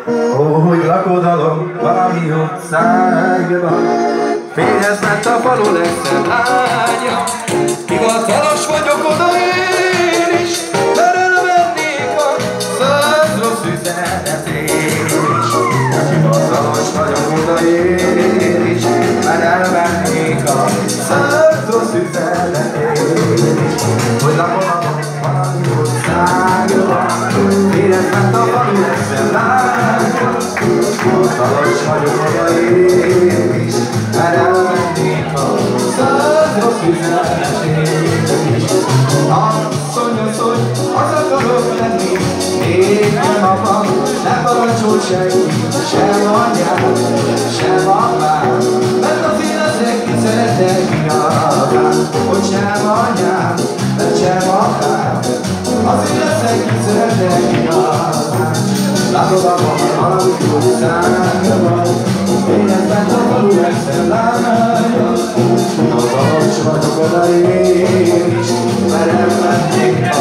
Hogy lakodalom valami utcákban, fényhez, mert a falu lesz lánya. Hivatalos vagyok oda én is, mert elvennék a 100 rossz üzenetét is. Hivatalos vagyok oda én is, mert elvennék a 100 rossz üzenetét is. Hogy lakodalom valami utcákban, fényhez, mert a falu lesz lánya. Hivatalos vagyok oda én is, mert elvennék a 100 rossz üzenetét is. Asszony, az akarok lenni, még nem apa, ne parancsol senki, sem anyám, sem apám, mert a félezek ki szeretek igazán, hogy sem anyám, mert sem apám, a félezek ki szeretek igazán. Látod abban valami utcánkban, fényezben a falu legszebb lánya. Hivatalos vagyok oda én is, mert elvennék a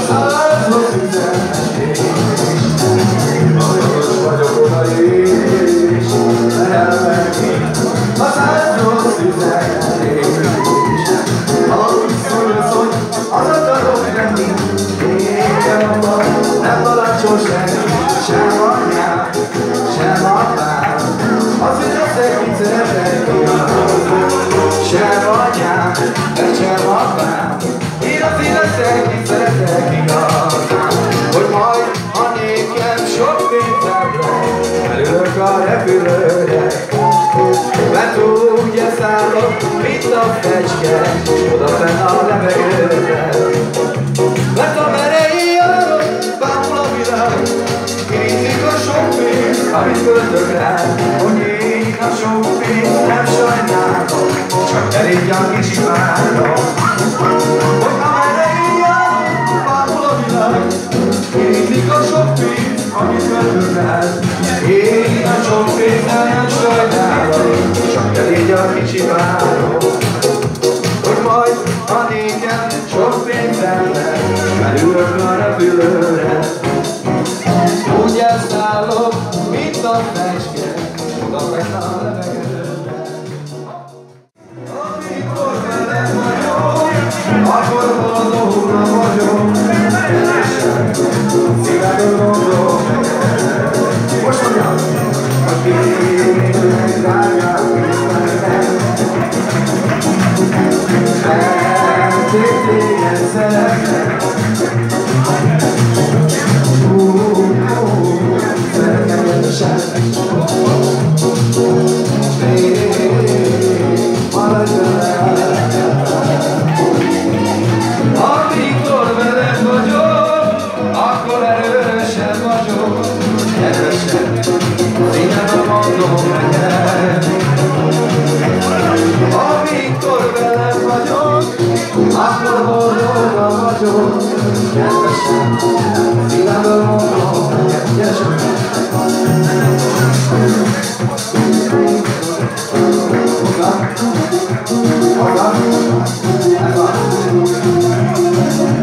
100 rossz üzenetét is. Hivatalos vagyok oda én is, mert elvennék a 100 rossz üzenetét is. Valahogy szól, az akarok lenni, én abban nem parancsol senki, sem anyám, sem apám, az ügyeszek, mit szeretek igazán. Sem anyám, sem apám, én az ügyeszek, mit szeretek igazán. Hogy majd, ha nékem sok pénzemre, elülök a repülőre, mert úgy szállok, mint a fecske, odafenn a levegőre. Mert amerre járok, bámul a világ, kérjék a sok pénz, amit költök rá, hogy én a sok pénz nem sajnálom, csak elég a kicsi várom. Hogy amerre járok, bámul a világ, kérjék a sok pénz, amit költök rá, én a sok pénz nem sajnálom, csak elég a kicsi várom. Hogy majd, ha nékem sok pénzem lesz, elülök a repülőre, úgy elszállok, mint a fecske, odafenn a levegőre. Amikor veled vagyok, akkor boldogna vagyok, szívemből gondolok neked. Most mondjam, hogy kérlek, drágám, mert téged szeretlek. Szeretlek rendesen. Maradj velem. Amikor veled vagyok, akkor erősen vagyok. Kedvesen, szívemből mondom neked. Amikor veled vagyok, akkor boldogan vagyok. Kedvesen, szívemből mondom neked. Gyeresen!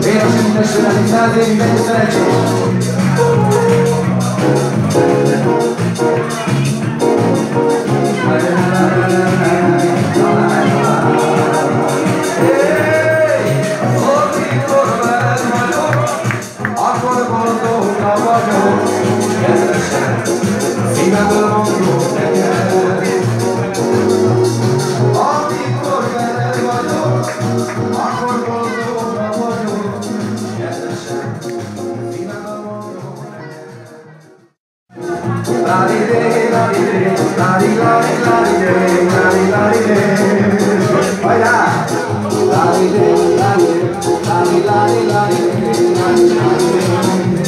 Édes mindesüleni 100 évig egy szerencsét! Amikor veled vagyok, akkor boldogna vagyok. Kedvesen, szívemből mondom neked. Amikor veled vagyok, akkor boldogna vagyok. Kedvesen, szívemből mondom neked. La-di-dé, la-di-dé, la-di-la-di, la-di-dé, la-di-la-di-dé. Hajrá! La-di-dé, la-di-dé, la-di-la-di, la-di-dé, la-di-la-di-dé.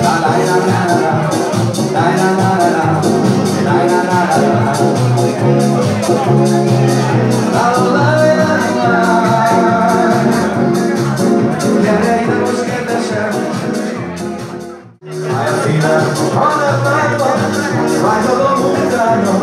La-la-la-la-la, la-la-la-la-la, la-la-la-la-la. La-la-la-la-la. Gyere ide most kedvesem! Állj a szívem, ha nem megvan, vágyodom utána.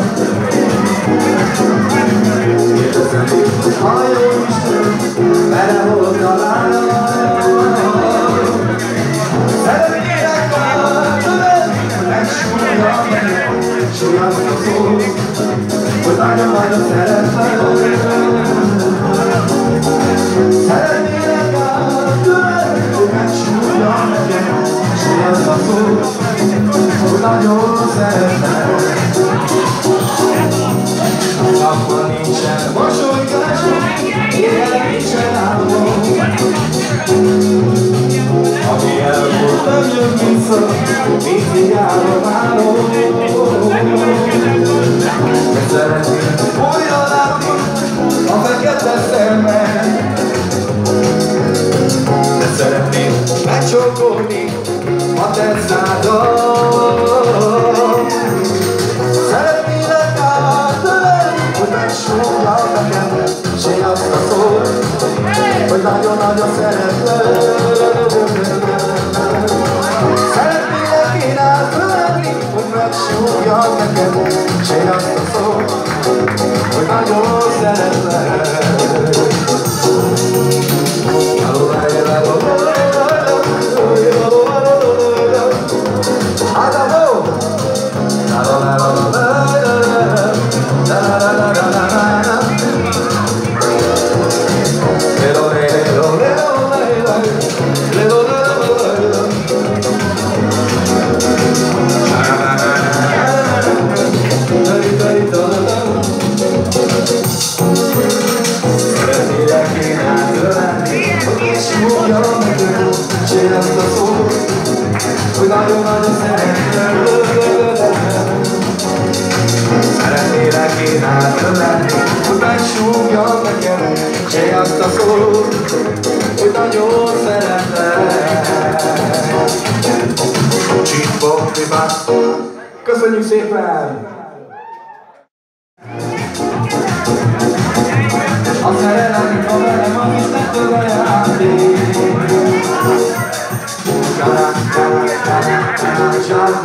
Elmúlt, nem jön vissza, mint hiába várom. De szeretném újra látni a fekete szemed. De szeretném megcsókolni a te szádat. Szeretnélek átölelni, hogy megsúgjad nekem, s én azt a szót, hogy nagyon-nagyon szeretlek. Szeretnélek én átölelni, hogy megsúgjad nekem, s én azt a szót, hogy nagyon szeretlek. Hogy nagyon-nagyon szeretném. Szeretnélek én átölelni, hogy megsúgjad nekem, s azt a szót, hogy nagyon szeretlek. Csipok-pipák. Köszönjük szépen! A szerelem, a velem, a Istentől a játék. Just